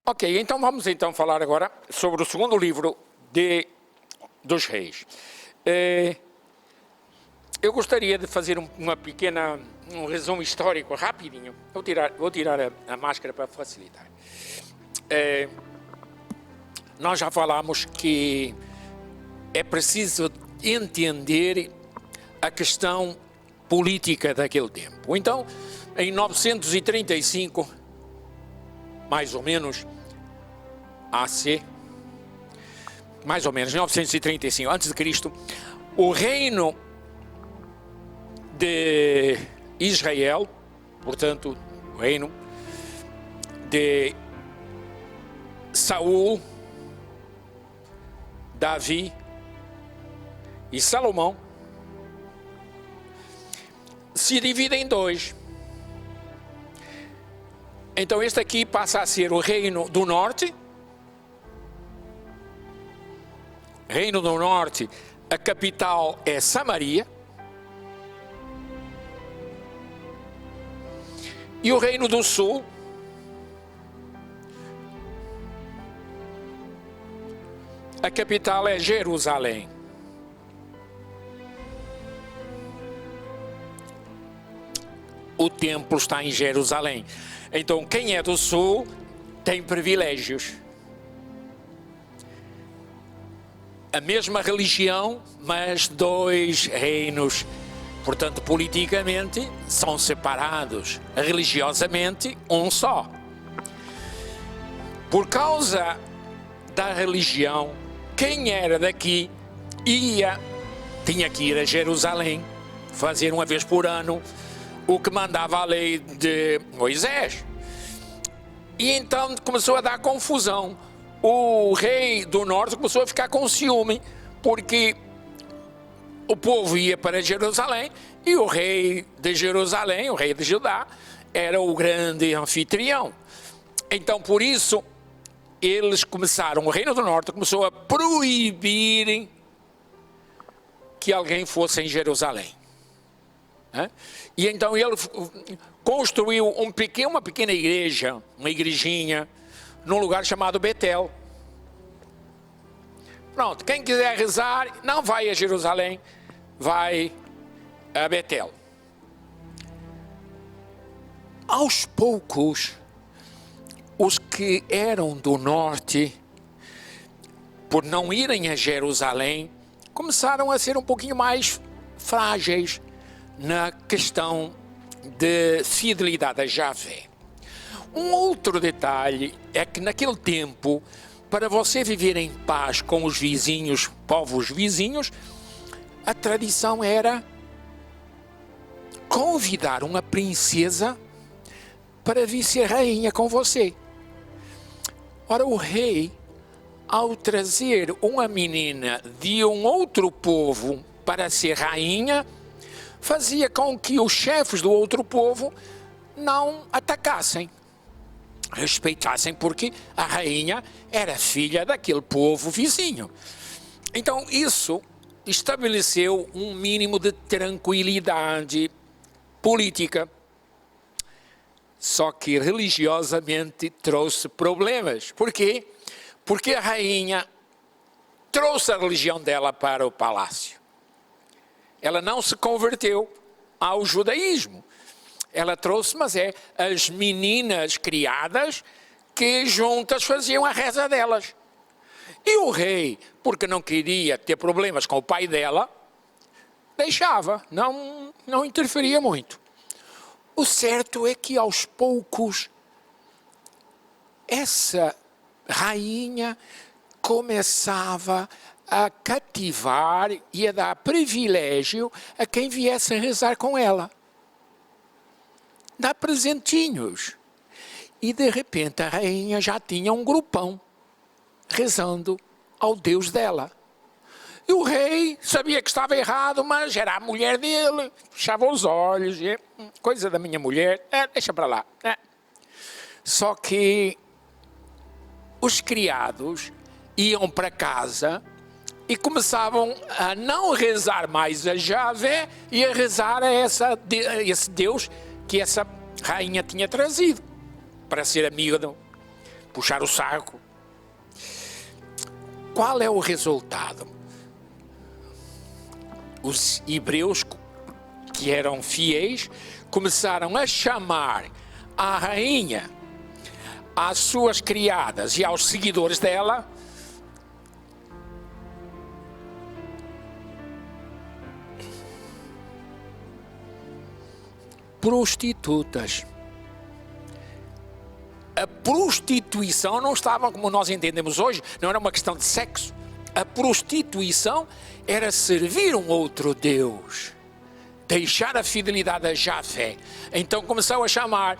Ok, então vamos então falar agora sobre o segundo livro dos Reis. Eu gostaria de fazer um resumo histórico rapidinho. Vou tirar a máscara para facilitar. Nós já falamos que é preciso entender a questão política daquele tempo. Então, em 935, mais ou menos, AC, mais ou menos, 935 a.C., o reino de Israel, portanto, o reino de Saul, Davi e Salomão, se divide em dois. Então este aqui passa a ser o reino do norte. Reino do norte, a capital é Samaria. E o reino do sul, a capital é Jerusalém. O templo está em Jerusalém. Então, quem é do sul tem privilégios. A mesma religião, mas dois reinos. Portanto, politicamente, são separados. Religiosamente, um só. Por causa da religião, quem era daqui tinha que ir a Jerusalém, fazer uma vez por ano o que mandava a lei de Moisés. E então começou a dar confusão. O rei do norte começou a ficar com ciúme, porque o povo ia para Jerusalém e o rei de Jerusalém, o rei de Judá, era o grande anfitrião. Então, por isso, o reino do norte começou a proibir que alguém fosse em Jerusalém. E então ele construiu uma pequena igreja, uma igrejinha, num lugar chamado Betel. Pronto, quem quiser rezar, não vai a Jerusalém, vai a Betel. Aos poucos, os que eram do norte, por não irem a Jerusalém, começaram a ser um pouquinho mais frágeis na questão de fidelidade a Javé. Um outro detalhe é que naquele tempo, para você viver em paz com os vizinhos, povos vizinhos, a tradição era convidar uma princesa para vir ser rainha com você. Ora, o rei, ao trazer uma menina de um outro povo para ser rainha, fazia com que os chefes do outro povo não atacassem, respeitassem, porque a rainha era filha daquele povo vizinho. Então isso estabeleceu um mínimo de tranquilidade política. Só que religiosamente trouxe problemas. Por quê? Porque a rainha trouxe a religião dela para o palácio. Ela não se converteu ao judaísmo. Ela trouxe, mas as meninas criadas que juntas faziam a reza delas. E o rei, porque não queria ter problemas com o pai dela, deixava, não interferia muito. O certo é que aos poucos essa rainha começava a cativar e a dar privilégio a quem viesse a rezar com ela. Dá presentinhos. E de repente a rainha já tinha um grupão rezando ao Deus dela. E o rei sabia que estava errado, mas era a mulher dele, fechava os olhos, coisa da minha mulher, deixa para lá. Só que os criados iam para casa e começavam a não rezar mais a Javé e a rezar a esse Deus que essa rainha tinha trazido para ser amiga do... puxar o saco. Qual é o resultado? Os hebreus, que eram fiéis, começaram a chamar a rainha, às suas criadas e aos seguidores dela, prostitutas. A prostituição não estava como nós entendemos hoje, não era uma questão de sexo. A prostituição era servir um outro Deus, deixar a fidelidade a Javé. Então começou a chamar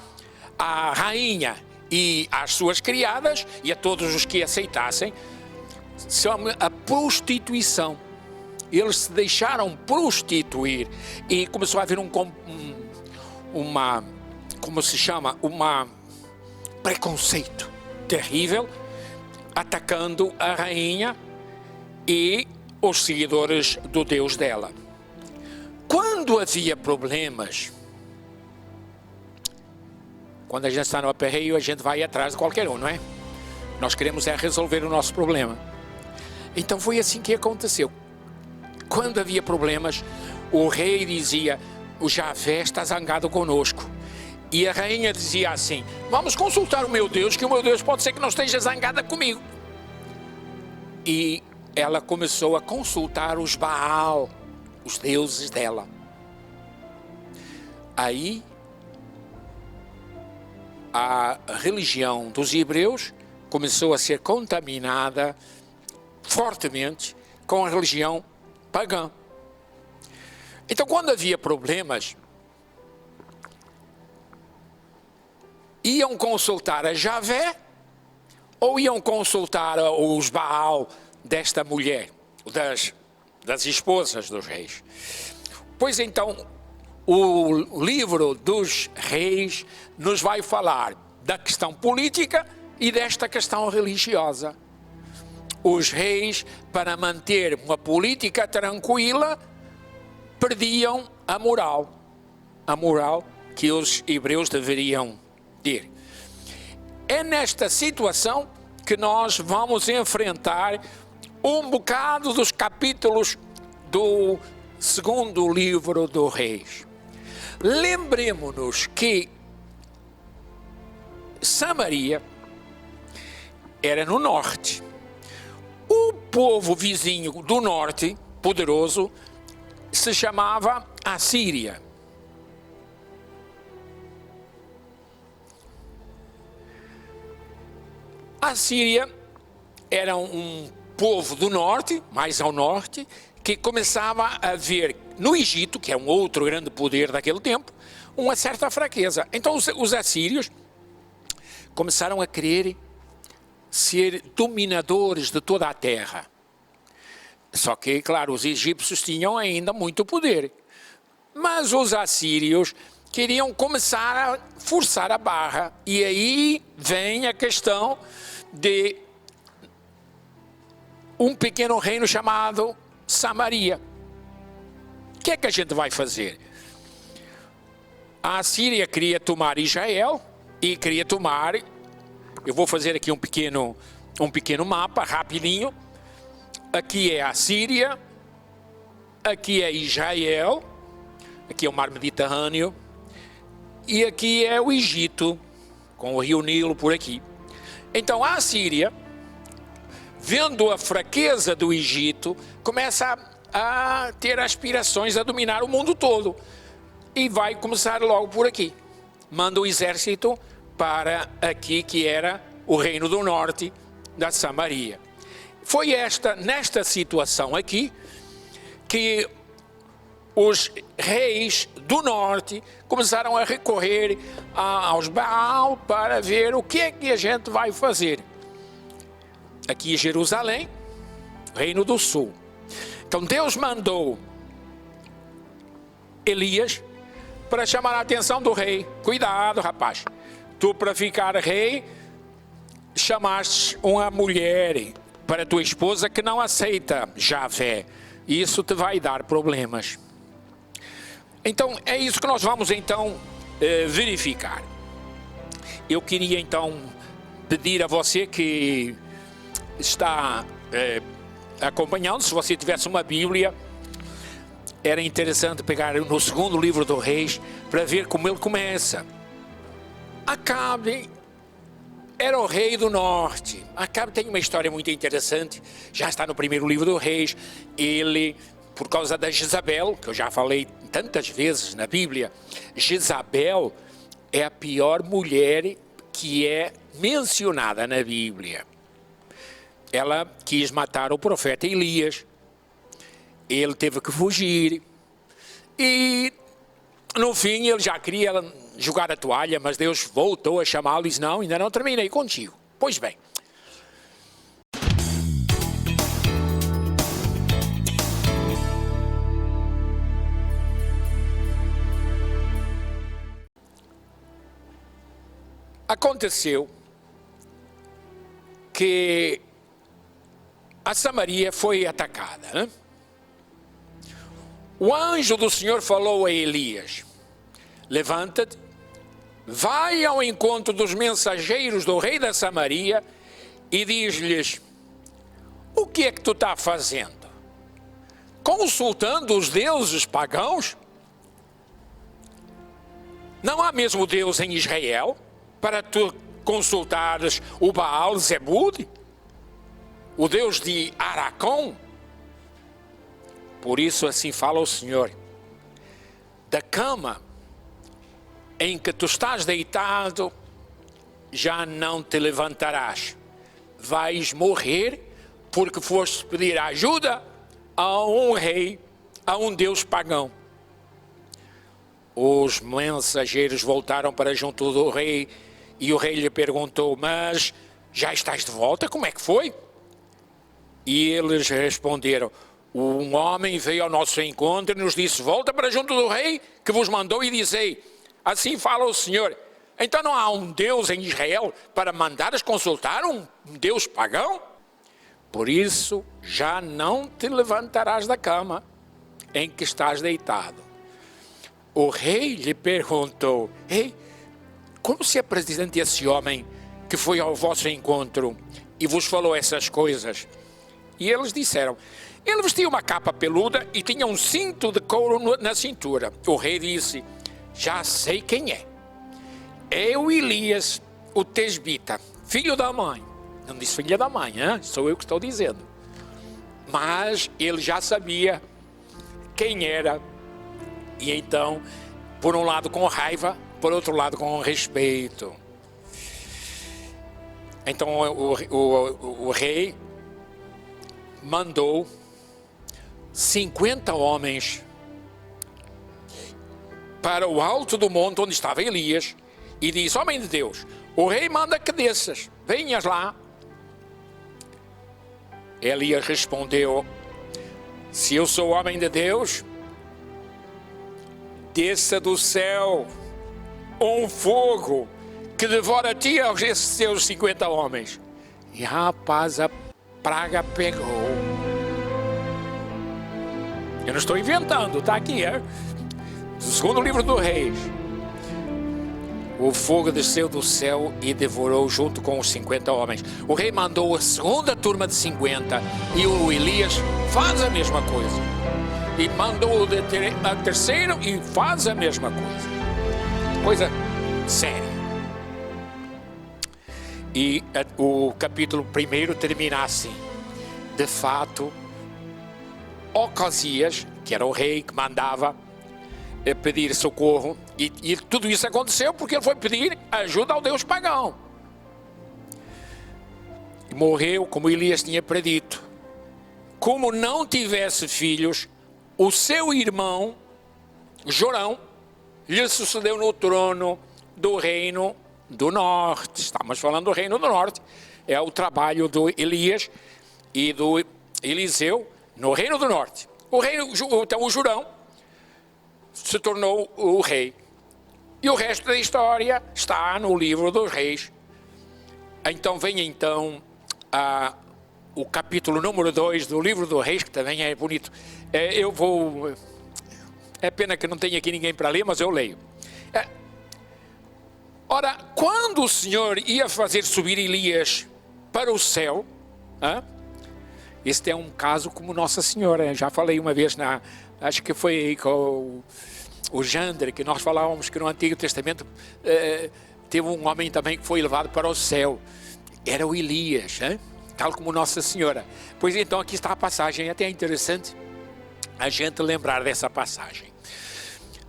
a rainha e às suas criadas e a todos os que aceitassem, a prostituição. Eles se deixaram prostituir e começou a haver preconceito terrível, atacando a rainha e os seguidores do Deus dela. Quando havia problemas, quando a gente está no aperreio, a gente vai atrás de qualquer um, não é? Nós queremos resolver o nosso problema. Então foi assim que aconteceu. Quando havia problemas, o rei dizia: o Javé está zangado conosco. E a rainha dizia assim: vamos consultar o meu Deus, que o meu Deus pode ser que não esteja zangada comigo. E ela começou a consultar os Baal, os deuses dela. Aí a religião dos hebreus começou a ser contaminada fortemente com a religião pagã. Então, quando havia problemas, iam consultar a Javé ou iam consultar os Baal desta mulher, das esposas dos reis? Pois então, o livro dos reis nos vai falar da questão política e desta questão religiosa. Os reis, para manter uma política tranquila, perdiam a moral que os hebreus deveriam ter. É nesta situação que nós vamos enfrentar um bocado dos capítulos do segundo livro do Reis. Lembremos-nos que Samaria era no norte. O povo vizinho do norte, poderoso, se chamava Assíria. A Síria era um povo do norte, mais ao norte, que começava a ver no Egito, que é um outro grande poder daquele tempo, uma certa fraqueza. Então os assírios começaram a querer ser dominadores de toda a terra. Só que, claro, os egípcios tinham ainda muito poder. Mas os assírios queriam começar a forçar a barra. E aí vem a questão de um pequeno reino chamado Samaria. O que é que a gente vai fazer? A Assíria queria tomar Israel e queria tomar... Eu vou fazer aqui um pequeno mapa, rapidinho. Aqui é a Síria, aqui é Israel, aqui é o Mar Mediterrâneo, e aqui é o Egito, com o rio Nilo por aqui. Então a Síria, vendo a fraqueza do Egito, começa a ter aspirações a dominar o mundo todo. E vai começar logo por aqui. Manda o exército para aqui, que era o reino do norte da Samaria. Foi nesta situação aqui que os reis do norte começaram a recorrer aos Baal para ver o que é que a gente vai fazer. Aqui em Jerusalém, reino do sul. Então Deus mandou Elias para chamar a atenção do rei. Cuidado, rapaz. Tu, para ficar rei, chamaste uma mulher para tua esposa que não aceita Javé. Isso te vai dar problemas. Então, é isso que nós vamos então verificar. Eu queria então pedir a você que está acompanhando, se você tivesse uma Bíblia, era interessante pegar no segundo livro do Reis para ver como ele começa. Acabe era o rei do norte. Acabe tem uma história muito interessante, já está no primeiro livro do Reis. Ele, por causa da Jezabel, que eu já falei tantas vezes na Bíblia, Jezabel é a pior mulher que é mencionada na Bíblia. Ela quis matar o profeta Elias. Ele teve que fugir. E no fim ele já queria jogar a toalha, mas Deus voltou a chamá-lo e disse: não, ainda não terminei contigo. Pois bem. Aconteceu que a Samaria foi atacada, né? O anjo do Senhor falou a Elias: levanta-te, vai ao encontro dos mensageiros do rei da Samaria e diz-lhes: o que é que tu estás fazendo? Consultando os deuses pagãos? Não há mesmo Deus em Israel para tu consultares o Baal Zebud, o Deus de Aracom? Por isso assim fala o Senhor: da cama em que tu estás deitado já não te levantarás, vais morrer, porque foste pedir ajuda a um rei, a um Deus pagão. Os mensageiros voltaram para junto do rei e o rei lhe perguntou: mas já estás de volta? Como é que foi? E eles responderam: um homem veio ao nosso encontro e nos disse: volta para junto do rei que vos mandou, e dizei: assim fala o Senhor, então não há um Deus em Israel para mandares consultar um Deus pagão? Por isso já não te levantarás da cama em que estás deitado. O rei lhe perguntou: ei, como se apresenta esse homem que foi ao vosso encontro e vos falou essas coisas? E eles disseram: ele vestia uma capa peluda e tinha um cinto de couro na cintura. O rei disse: já sei quem é. É o Elias, o tesbita, filho da mãe. Não disse filha da mãe, hein? Sou eu que estou dizendo. Mas ele já sabia quem era. E então, por um lado com raiva, por outro lado com respeito. Então o rei mandou 50 homens para o alto do monte onde estava Elias e disse: homem de Deus, o rei manda que desças, venhas lá. Elias respondeu: se eu sou homem de Deus, desça do céu um fogo que devora ti e esses teus 50 homens. E rapaz, a praga pegou. Eu não estou inventando, está aqui, é? Segundo livro do Reis. O fogo desceu do céu e devorou junto com os 50 homens. O rei mandou a segunda turma de 50 e o Elias faz a mesma coisa. E mandou a terceira e faz a mesma coisa. Coisa séria. E o capítulo 1 termina assim: de fato, Ocasias, que era o rei que mandava pedir socorro, e tudo isso aconteceu porque ele foi pedir ajuda ao Deus pagão. E morreu como Elias tinha predito. Como não tivesse filhos, o seu irmão Jorão lhe sucedeu no trono do reino do norte. Estamos falando do reino do norte. É o trabalho do Elias e do Eliseu no reino do norte. Então o Jorão se tornou o rei. E o resto da história está no livro dos Reis. Então vem o capítulo número 2 do livro dos Reis, que também é bonito. É pena que não tenha aqui ninguém para ler, mas eu leio. Ora, quando o Senhor ia fazer subir Elias para o céu, este é um caso como Nossa Senhora. Já falei uma vez, acho que foi com o Jander, que nós falávamos que no Antigo Testamento teve um homem também que foi levado para o céu. Era o Elias, tal como Nossa Senhora. Pois então aqui está a passagem, até é interessante a gente lembrar dessa passagem.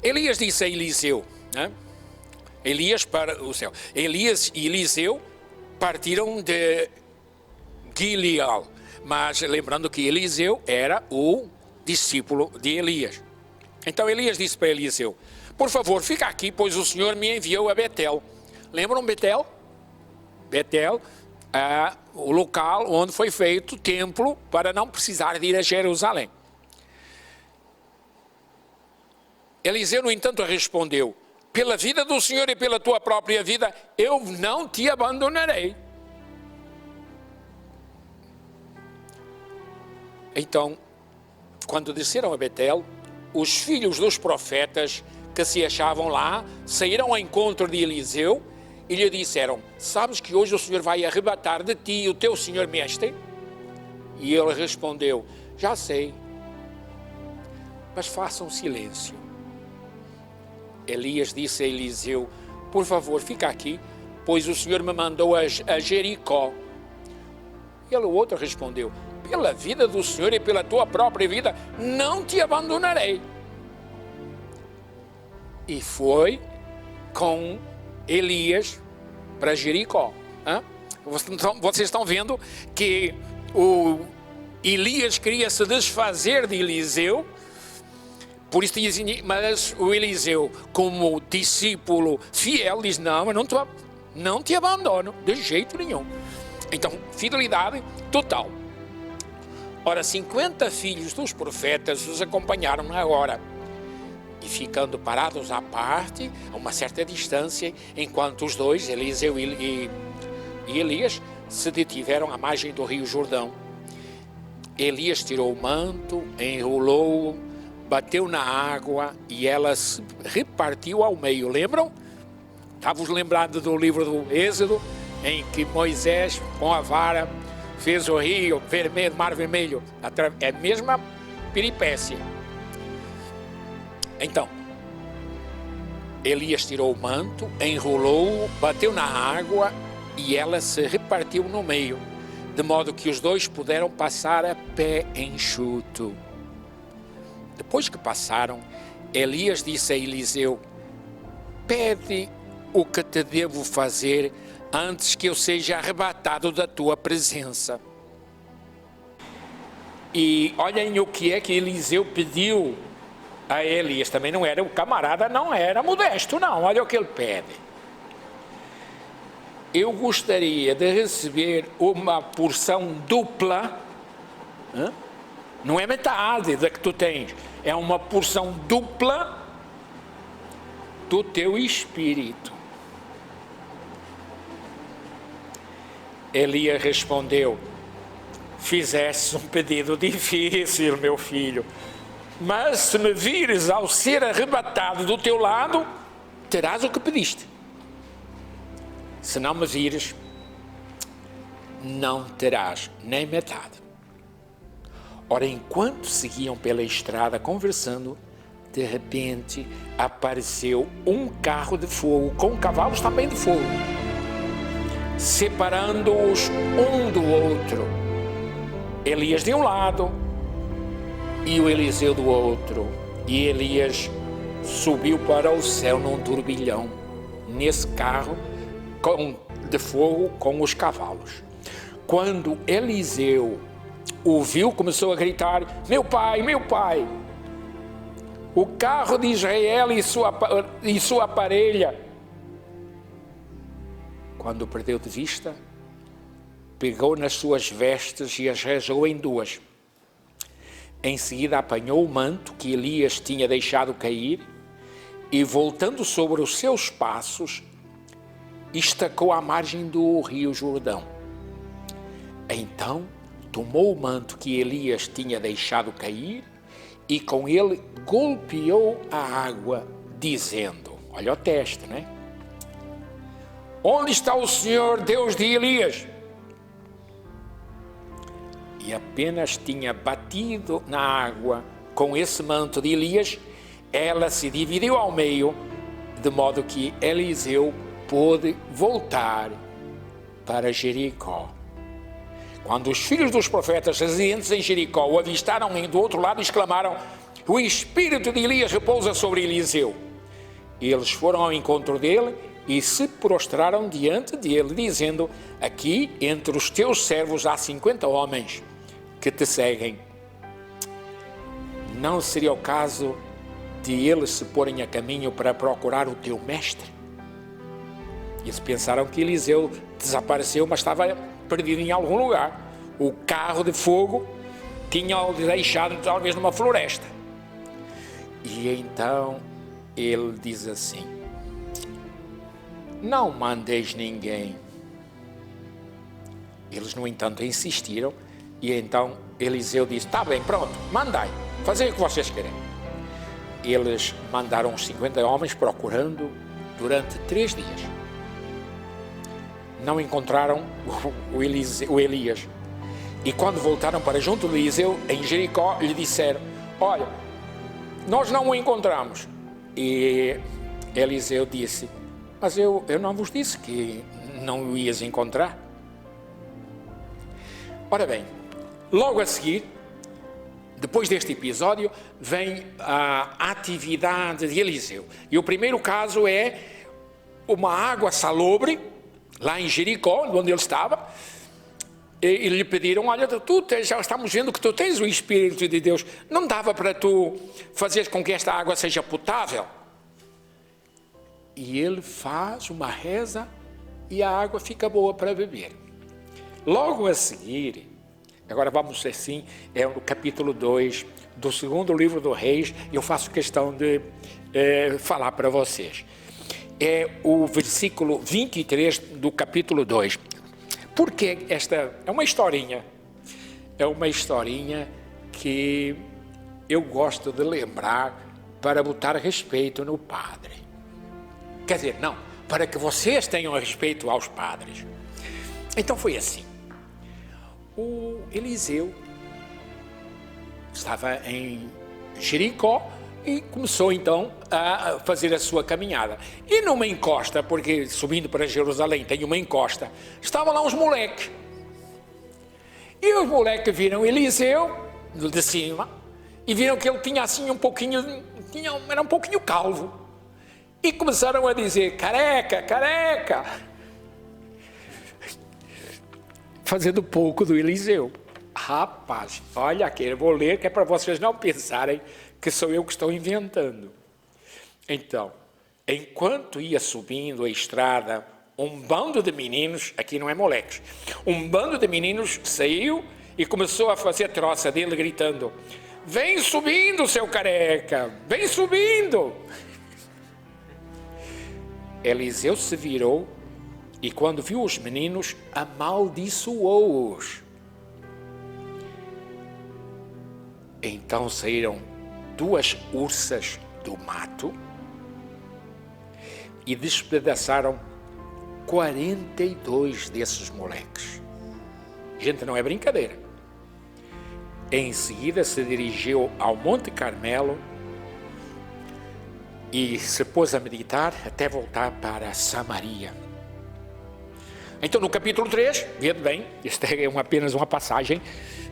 Elias disse a Eliseu, Elias para o céu. Elias e Eliseu partiram de Gileal, mas lembrando que Eliseu era o discípulo de Elias. Então Elias disse para Eliseu: por favor, fica aqui, pois o Senhor me enviou a Betel. Lembram Betel? Betel é o local onde foi feito o templo para não precisar de ir a Jerusalém. Eliseu, no entanto, respondeu: pela vida do Senhor e pela tua própria vida, eu não te abandonarei. Então, quando desceram a Betel, os filhos dos profetas que se achavam lá saíram ao encontro de Eliseu e lhe disseram: sabes que hoje o Senhor vai arrebatar de ti o teu senhor mestre? E ele respondeu: já sei, mas façam silêncio. Elias disse a Eliseu: por favor, fica aqui, pois o Senhor me mandou a Jericó. E o outro respondeu: pela vida do Senhor e pela tua própria vida, não te abandonarei. E foi com Elias para Jericó. Vocês estão vendo que o Elias queria se desfazer de Eliseu. Por isso dizem, mas o Eliseu, como discípulo fiel, diz: não, eu não te abandono, de jeito nenhum. Então, fidelidade total. Ora, 50 filhos dos profetas os acompanharam agora, e ficando parados à parte, a uma certa distância, enquanto os dois, Eliseu e Elias, se detiveram à margem do rio Jordão. Elias tirou o manto, enrolou-o, bateu na água e ela se repartiu ao meio. Lembram? Estávamos lembrados do livro do Êxodo, em que Moisés, com a vara, fez o rio vermelho, mar vermelho. É a mesma peripécia. Então, Elias tirou o manto, enrolou-o, bateu na água e ela se repartiu no meio, de modo que os dois puderam passar a pé enxuto. Depois que passaram, Elias disse a Eliseu: pede o que te devo fazer antes que eu seja arrebatado da tua presença. E olhem o que é que Eliseu pediu a Elias. Também não era, o camarada não era modesto, não. Olha o que ele pede: eu gostaria de receber uma porção dupla, não é metade da que tu tens, é uma porção dupla do teu espírito. Elias respondeu: fizeste um pedido difícil, meu filho, mas se me vires ao ser arrebatado do teu lado, terás o que pediste. Se não me vires, não terás nem metade. Ora, enquanto seguiam pela estrada conversando, de repente apareceu um carro de fogo, com cavalos também de fogo, separando-os um do outro. Elias de um lado e o Eliseu do outro. E Elias subiu para o céu num turbilhão, nesse carro de fogo com os cavalos. Quando Eliseu o viu, começou a gritar: meu pai, o carro de Israel e sua parelha. Quando o perdeu de vista, pegou nas suas vestes e as rasgou em duas. Em seguida apanhou o manto que Elias tinha deixado cair e, voltando sobre os seus passos, estacou à margem do rio Jordão. Então tomou o manto que Elias tinha deixado cair e com ele golpeou a água, dizendo, olha o texto, né? onde está o Senhor Deus de Elias? E apenas tinha batido na água com esse manto de Elias, ela se dividiu ao meio, de modo que Eliseu pôde voltar para Jericó. Quando os filhos dos profetas residentes em Jericó o avistaram do outro lado, exclamaram: o espírito de Elias repousa sobre Eliseu. Eles foram ao encontro dele e se prostraram diante dele, dizendo: aqui entre os teus servos há 50 homens que te seguem. Não seria o caso de eles se porem a caminho para procurar o teu mestre? Eles pensaram que Eliseu desapareceu, mas estava perdido em algum lugar. O carro de fogo tinha-o deixado talvez numa floresta. E então ele diz assim: não mandeis ninguém. Eles, no entanto, insistiram, e então Eliseu disse: está bem, pronto, mandai, fazei o que vocês querem. Eles mandaram os 50 homens procurando durante 3 dias. Não encontraram o Elias. E quando voltaram para junto de Eliseu, em Jericó, lhe disseram: olha, nós não o encontramos. E Eliseu disse: mas eu não vos disse que não o ias encontrar? Ora bem, logo a seguir, depois deste episódio, vem a atividade de Eliseu. E o primeiro caso é uma água salobre, lá em Jericó, onde ele estava, e lhe pediram: olha, já estamos vendo que tu tens o Espírito de Deus, não dava para tu fazeres com que esta água seja potável? E ele faz uma reza e a água fica boa para beber. Logo a seguir, agora vamos assim, é no capítulo 2 do segundo livro do Reis, eu faço questão de falar para vocês. É o versículo 23 do capítulo 2. Porque esta é uma historinha que eu gosto de lembrar para botar respeito no padre. Quer dizer, não, para que vocês tenham respeito aos padres. Então foi assim. O Eliseu estava em Jericó e começou então a fazer a sua caminhada. E numa encosta, porque subindo para Jerusalém tem uma encosta, estavam lá uns moleques. E os moleques viram Eliseu de cima e viram que ele tinha assim era um pouquinho calvo. E começaram a dizer: careca, careca, fazendo pouco do Eliseu. Rapaz, olha aqui, eu vou ler que é para vocês não pensarem que sou eu que estou inventando. Então, enquanto ia subindo a estrada, um bando de meninos, aqui não é moleques, um bando de meninos saiu e começou a fazer troça dele, gritando: vem subindo, seu careca, vem subindo. Eliseu se virou e, quando viu os meninos, amaldiçoou-os. Então saíram 2 ursas do mato e despedaçaram 42 desses moleques. Gente, não é brincadeira. Em seguida se dirigiu ao Monte Carmelo e se pôs a meditar até voltar para Samaria. Então, no capítulo 3, vede bem, esta é apenas uma passagem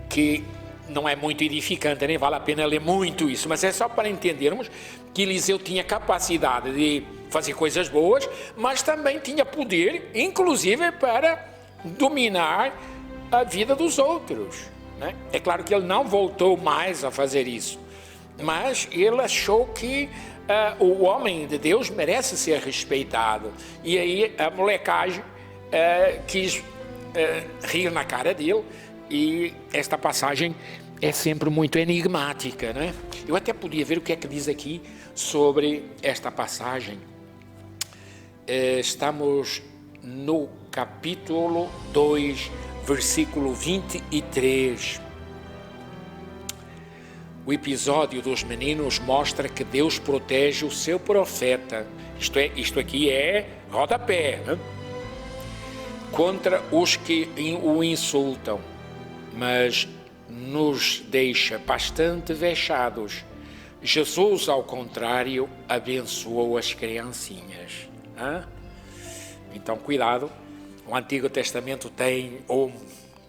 que não é muito edificante, nem vale a pena ler muito isso, mas é só para entendermos que Eliseu tinha capacidade de fazer coisas boas, mas também tinha poder, inclusive, para dominar a vida dos outros, né? É claro que ele não voltou mais a fazer isso, mas ele achou que o homem de Deus merece ser respeitado. E aí a molecagem quis rir na cara dele, e esta passagem é sempre muito enigmática, né? Eu até podia ver o que é que diz aqui sobre esta passagem. Estamos no capítulo 2, versículo 23. O episódio dos meninos mostra que Deus protege o seu profeta. Isto aqui é rodapé, né? contra os que o insultam, mas nos deixa bastante vexados. Jesus, ao contrário, abençoou as criancinhas. Então, cuidado, o Antigo Testamento tem um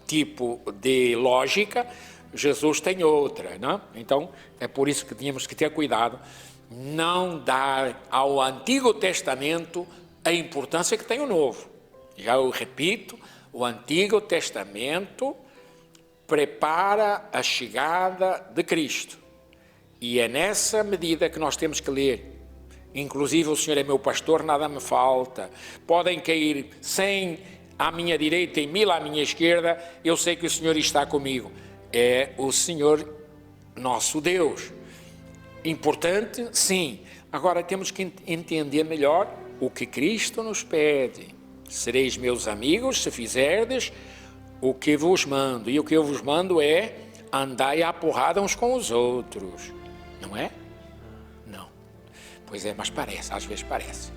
tipo de lógica, Jesus tem outra, não? Então, é por isso que tínhamos que ter cuidado, não dar ao Antigo Testamento a importância que tem o Novo. Já eu repito, o Antigo Testamento prepara a chegada de Cristo. E é nessa medida que nós temos que ler. Inclusive, o Senhor é meu pastor, nada me falta. Podem cair 100 à minha direita e 1000 à minha esquerda, eu sei que o Senhor está comigo. É o Senhor nosso Deus. Importante? Sim. Agora temos que entender melhor o que Cristo nos pede. Sereis meus amigos se fizerdes o que vos mando. E o que eu vos mando é andai à porrada uns com os outros. Não é? Não. Pois é, mas parece, às vezes parece.